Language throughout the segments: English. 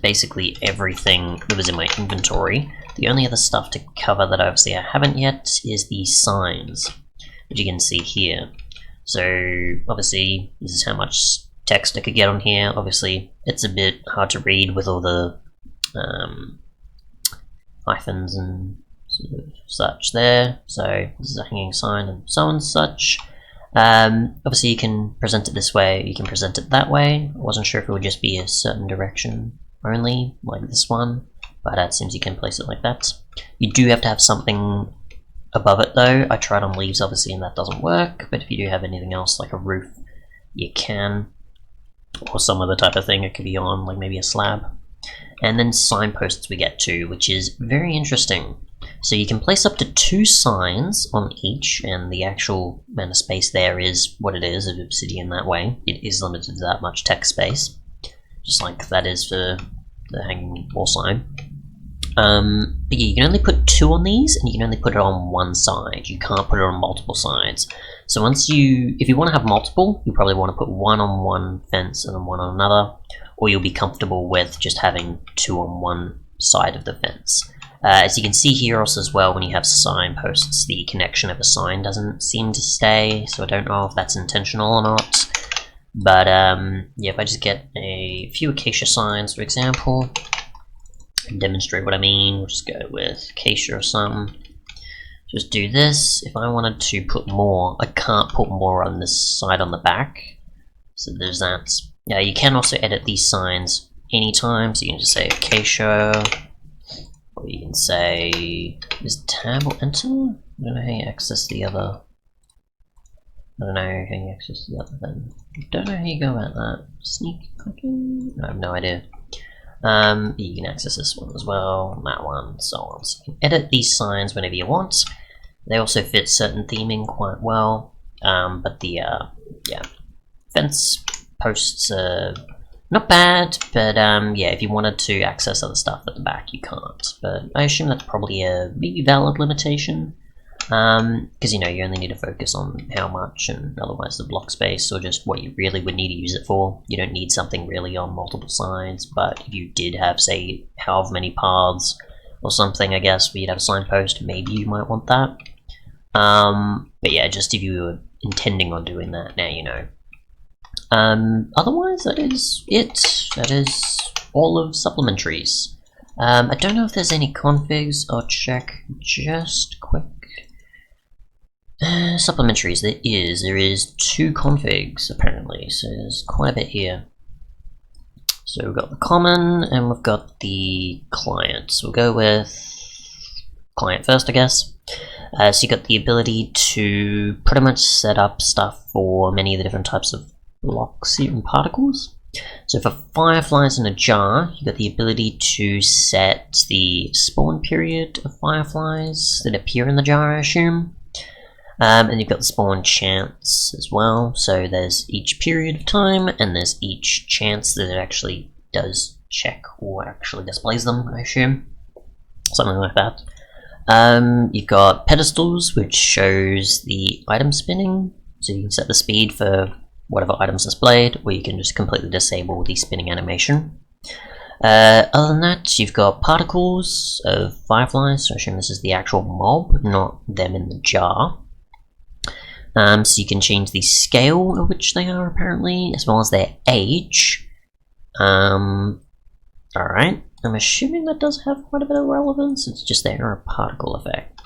basically everything that was in my inventory. The only other stuff to cover that obviously I haven't yet is the signs, which you can see here. So obviously this is how much text I could get on here. Obviously it's a bit hard to read with all the hyphens and sort of such there. So this is a hanging sign and so on and such. Obviously you can present it this way, you can present it that way. I wasn't sure if it would just be a certain direction only, like this one, but it seems you can place it like that. You do have to have something above it though. I tried on leaves obviously and that doesn't work, but if you do have anything else like a roof, you can, or some other type of thing it could be on, like maybe a slab. And then signposts we get to, which is very interesting. So you can place up to 2 signs on each, and the actual amount of space there is what it is of obsidian that way. It is limited to that much text space, just like that is for the hanging wall sign. But yeah, you can only put 2 on these, and you can only put it on one side. You can't put it on multiple sides. So if you want to have multiple, you probably want to put one on one fence and then one on another, or you'll be comfortable with just having 2 on one side of the fence. As you can see here also as well, when you have signposts, the connection of a sign doesn't seem to stay, so I don't know if that's intentional or not. But yeah, if I just get a few acacia signs, for example, and demonstrate what I mean, we'll just go with acacia or something. Just do this. If I wanted to put more, I can't put more on this side on the back. So there's that. Now you can also edit these signs anytime, so you can just say acacia, or you can say, is tab or enter? I don't know how you access the other. I don't know how you access the other then. I don't know how you go about that. Sneak clicking? I have no idea. You can access this one as well, that one, so on. So you can edit these signs whenever you want. They also fit certain theming quite well, but the yeah, fence posts are not bad, but yeah, if you wanted to access other stuff at the back, you can't. But I assume that's probably a maybe valid limitation, because you know you only need to focus on how much, and otherwise the block space or just what you really would need to use it for. You don't need something really on multiple sides, but if you did have, say, however many paths or something, I guess, where you'd have a signpost, maybe you might want that. But yeah, just if you were intending on doing that, now you know. Otherwise, that is it. That is all of Supplementaries. I don't know if there's any configs. I'll check just quick. Supplementaries, there is 2 configs apparently, so there's quite a bit here. So we've got the common and we've got the client. So we'll go with client first, I guess. So you got the ability to pretty much set up stuff for many of the different types of blocks here and particles. So for fireflies in a jar, you got the ability to set the spawn period of fireflies that appear in the jar, I assume. And you've got the spawn chance as well, so there's each period of time and there's each chance that it actually does check or actually displays them, I assume. Something like that. You've got pedestals, which shows the item spinning, so you can set the speed for whatever item's displayed, or you can just completely disable the spinning animation. Other than that, you've got particles of fireflies, so I assume this is the actual mob, not them in the jar. So you can change the scale at which they are, apparently, as well as their age. Alright, I'm assuming that does have quite a bit of relevance. It's just they're a particle effect.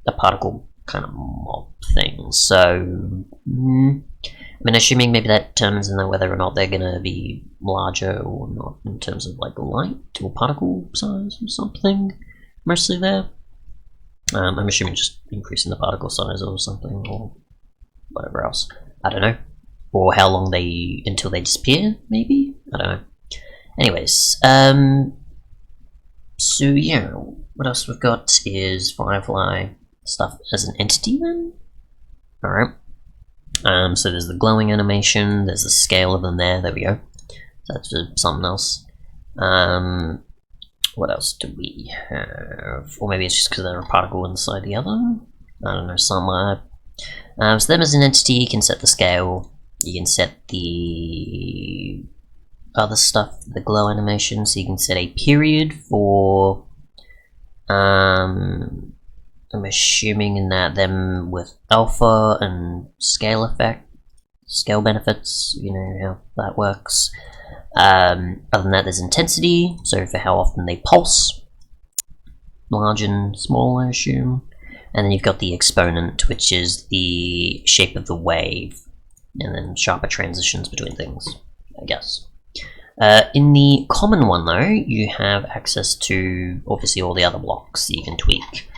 A particle kind of mob thing. So, I mean, assuming maybe that determines whether or not they're going to be larger or not in terms of like light or particle size or something. Mostly there. I'm assuming just increasing the particle size or something, or whatever else. I don't know. Or how long until they disappear, maybe? I don't know. Anyways, so yeah, what else we've got is Firefly stuff as an entity then? Alright. So there's the glowing animation, there's the scale of them there we go. So that's something else. What else do we have? Or maybe it's just because they're a particle inside the other? I don't know, somewhere. So them as an entity, you can set the scale, you can set the other stuff, the glow animation, so you can set a period for, I'm assuming in that them with alpha and scale effect, scale benefits, you know how that works. Other than that, there's intensity, so for how often they pulse, large and small, I assume. And then you've got the exponent, which is the shape of the wave, and then sharper transitions between things, I guess. In the common one, though, you have access to, obviously, all the other blocks that you can tweak.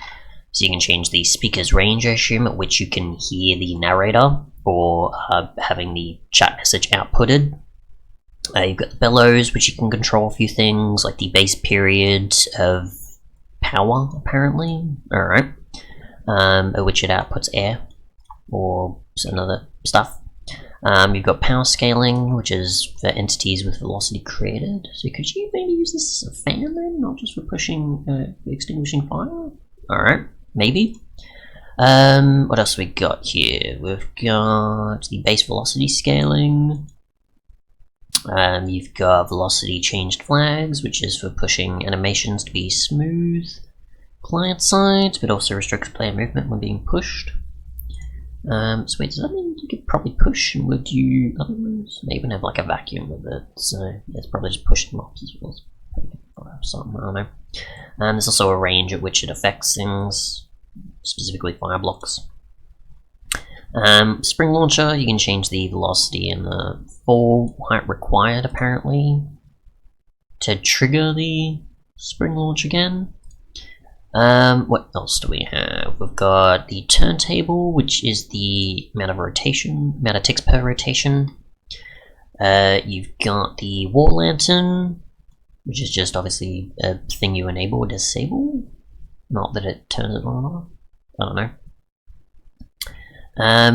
So you can change the speaker's range, I assume, at which you can hear the narrator, or having the chat message outputted. You've got the bellows, which you can control a few things, like the base period of power, apparently. Alright. At which it outputs air, or some other stuff. You've got power scaling, which is for entities with velocity created. So could you maybe use this as a fan then, not just for pushing, extinguishing fire? Alright, maybe. What else we got here? We've got the base velocity scaling. You've got velocity changed flags, which is for pushing animations to be smooth client side, but also restricts player movement when being pushed. So wait, does that mean you could probably push, and would you otherwise? Maybe even have like a vacuum with it, so yeah, it's probably just push them off as well. Something, I don't know. There's also a range at which it affects things, specifically fire blocks. Spring launcher, you can change the velocity and the fall height required, apparently, to trigger the spring launch again. What else do we have? We've got the turntable, which is the amount of rotation, amount of ticks per rotation. You've got the wall lantern, which is just obviously a thing you enable or disable. Not that it turns it on or off. I don't know.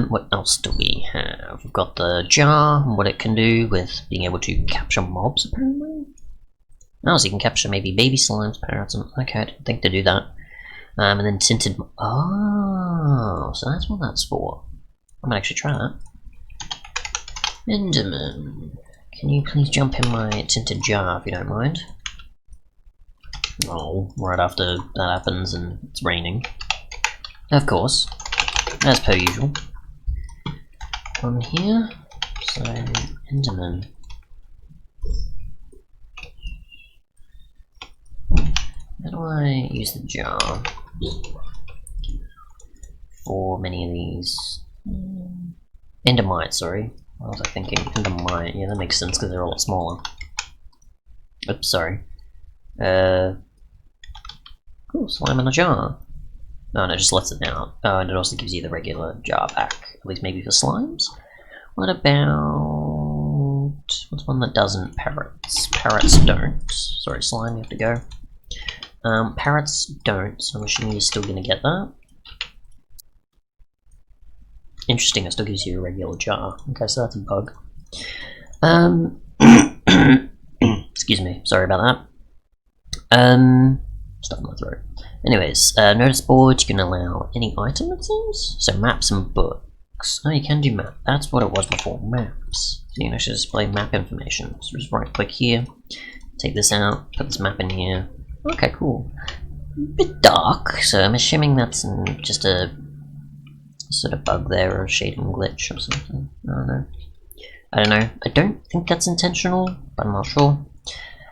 What else do we have? We've got the jar, and what it can do with being able to capture mobs, apparently. Oh, so you can capture maybe baby slimes, parrots, and okay, I didn't think to do that. And then tinted. Oh, so that's what that's for. I might actually try that. Enderman, can you please jump in my tinted jar if you don't mind? Oh, right after that happens and it's raining. Of course, as per usual. On here, so Enderman. How do I use the jar for many of these? Endermite, sorry. What was I thinking? Endermite, yeah, that makes sense because they're a lot smaller. Oops, sorry. Cool, slime in a jar. Oh, no, it just lets it out. Oh, and it also gives you the regular jar back, at least maybe for slimes. What about... what's one that doesn't? Parrots. Parrots don't. Sorry, slime, you have to go. Parrots don't, so I'm assuming you're still going to get that. Interesting, it still gives you a regular jar. Okay, so that's a bug. Excuse me, sorry about that. Stuff in my throat. Anyways, notice boards, you can allow any item, it seems? So maps and books. Oh, you can do map. That's what it was before, maps. So you can actually display map information. So just right click here, take this out, put this map in here. Okay, cool. A bit dark, so I'm assuming that's just a sort of bug there, or a shading glitch or something. I don't know. I don't think that's intentional, but I'm not sure.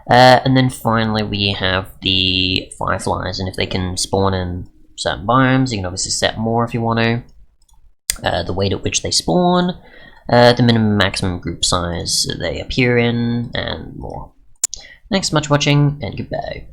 And then finally we have the Fireflies, and if they can spawn in certain biomes, you can obviously set more if you want to. The weight at which they spawn, the minimum maximum group size they appear in, and more. Thanks so much for watching, and goodbye.